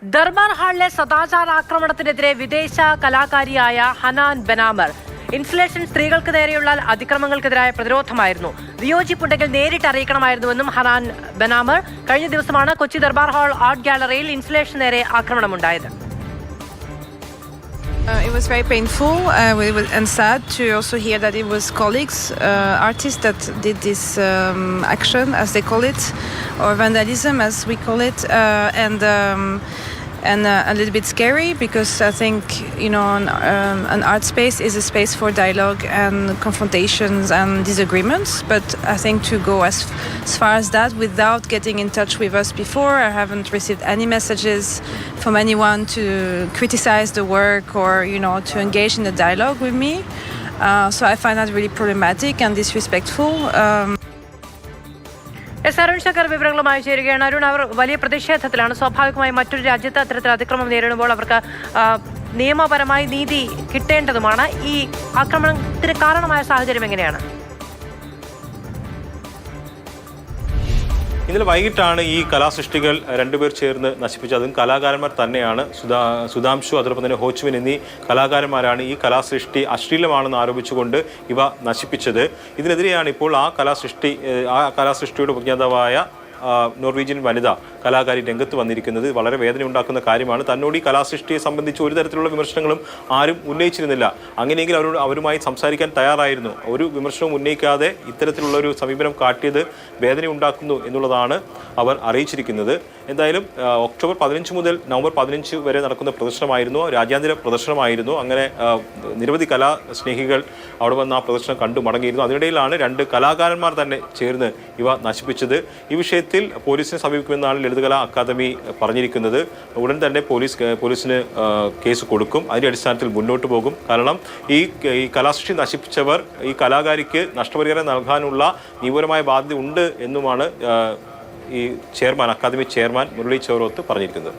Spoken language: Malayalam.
ദർബാർ ഹാളിലെ സദാചാര ആക്രമണത്തിനെതിരെ വിദേശ കലാകാരിയായ ഹനാൻ ബനാമർ ഇൻസ്റ്റലേഷൻ സ്ത്രീകൾക്ക് നേരെയുള്ള അതിക്രമങ്ങൾക്കെതിരായ പ്രതിരോധമായിരുന്നു. വിയോജിപ്പുണ്ടെങ്കിൽ നേരിട്ട് അറിയിക്കണമായിരുന്നുവെന്നും ഹനാൻ ബനാമർ കഴിഞ്ഞ ദിവസമാണ് കൊച്ചി ദർബാർ ഹാൾ ആർട്ട് ഗാലറിയിൽ ഇൻസ്റ്റലേഷൻ നേരെ ആക്രമണമുണ്ടായത്. It was very painful and sad to also hear that it was colleagues, artists that did this action, as they call it, or vandalism as we call it, and a little bit scary because I think an art space is a space for dialogue and confrontations and disagreements. But I think to go as far as that without getting in touch with us before, I haven't received any messages from anyone to criticize the work or to engage in a dialogue with me. So I find that really problematic and disrespectful. Arun Shankar വിവരങ്ങളുമായി ചേരുകയാണ്. അരുൺ, അവർ വലിയ പ്രതിഷേധത്തിലാണ്. സ്വാഭാവികമായി മറ്റൊരു രാജ്യത്ത് അത്തരത്തിൽ അതിക്രമം നേരിടുമ്പോൾ അവർക്ക് നിയമപരമായി നീതി കിട്ടേണ്ടതുമാണ്. ഈ ആക്രമണത്തിന് കാരണമായ സാഹചര്യം എങ്ങനെയാണ്? ഇന്നലെ വൈകിട്ടാണ് ഈ കലാസൃഷ്ടികൾ രണ്ടുപേർ ചേർന്ന് നശിപ്പിച്ചത്. അതും കലാകാരന്മാർ തന്നെയാണ്. സുധാംശു, അതോടൊപ്പം തന്നെ ഹോച്ച്മിൻ എന്നീ കലാകാരന്മാരാണ് ഈ കലാസൃഷ്ടി അശ്ലീലമാണെന്ന് ആരോപിച്ചുകൊണ്ട് ഇവ നശിപ്പിച്ചത്. ഇതിനെതിരെയാണ് ഇപ്പോൾ ആ കലാസൃഷ്ടിയുടെ ഉപജ്ഞാതാവായ നോർവീജിയൻ വനിത കലാകാരി രംഗത്ത് വന്നിരിക്കുന്നത്. വളരെ വേദന ഉണ്ടാക്കുന്ന കാര്യമാണ്. തന്നോട് ഈ കലാസൃഷ്ടിയെ സംബന്ധിച്ച് ഒരു തരത്തിലുള്ള വിമർശനങ്ങളും ആരും ഉന്നയിച്ചിരുന്നില്ല. അങ്ങനെയെങ്കിൽ അവരുമായി സംസാരിക്കാൻ തയ്യാറായിരുന്നു. ഒരു വിമർശനവും ഉന്നയിക്കാതെ ഇത്തരത്തിലുള്ള ഒരു സമീപനം കാട്ടിയത് വേദന ഉണ്ടാക്കുന്നു എന്നുള്ളതാണ് അവർ അറിയിച്ചിരിക്കുന്നത്. എന്തായാലും ഒക്ടോബർ 15 മുതൽ നവംബർ 15 വരെ നടക്കുന്ന പ്രദർശനമായിരുന്നു, രാജ്യാന്തര പ്രദർശനമായിരുന്നു. അങ്ങനെ നിരവധി കലാസ്നേഹികൾ അവിടെ വന്ന് ആ പ്രദർശനം കണ്ടു മടങ്ങിയിരുന്നു. അതിനിടയിലാണ് രണ്ട് കലാകാരന്മാർ തന്നെ ചേർന്ന് ഇവ നശിപ്പിച്ചത്. ഈ വിഷയത്തിൽ പോലീസിനെ സമീപിക്കുമെന്നാണ് ലളിതകലാ അക്കാദമി പറഞ്ഞിരിക്കുന്നത്. ഉടൻ തന്നെ പോലീസിന് കേസ് കൊടുക്കും. അതിൻ്റെ അടിസ്ഥാനത്തിൽ മുന്നോട്ട് പോകും. കാരണം ഈ കലാസൃഷ്ടി നശിപ്പിച്ചവർ ഈ കലാകാരിക്ക് നഷ്ടപരിഹാരം നൽകാനുള്ള നിയമപരമായ ബാധ്യത ഉണ്ട് എന്നുമാണ് ഈ അക്കാദമി ചെയർമാൻ മുരളി ചോറോത്ത് പറഞ്ഞിരിക്കുന്നത്.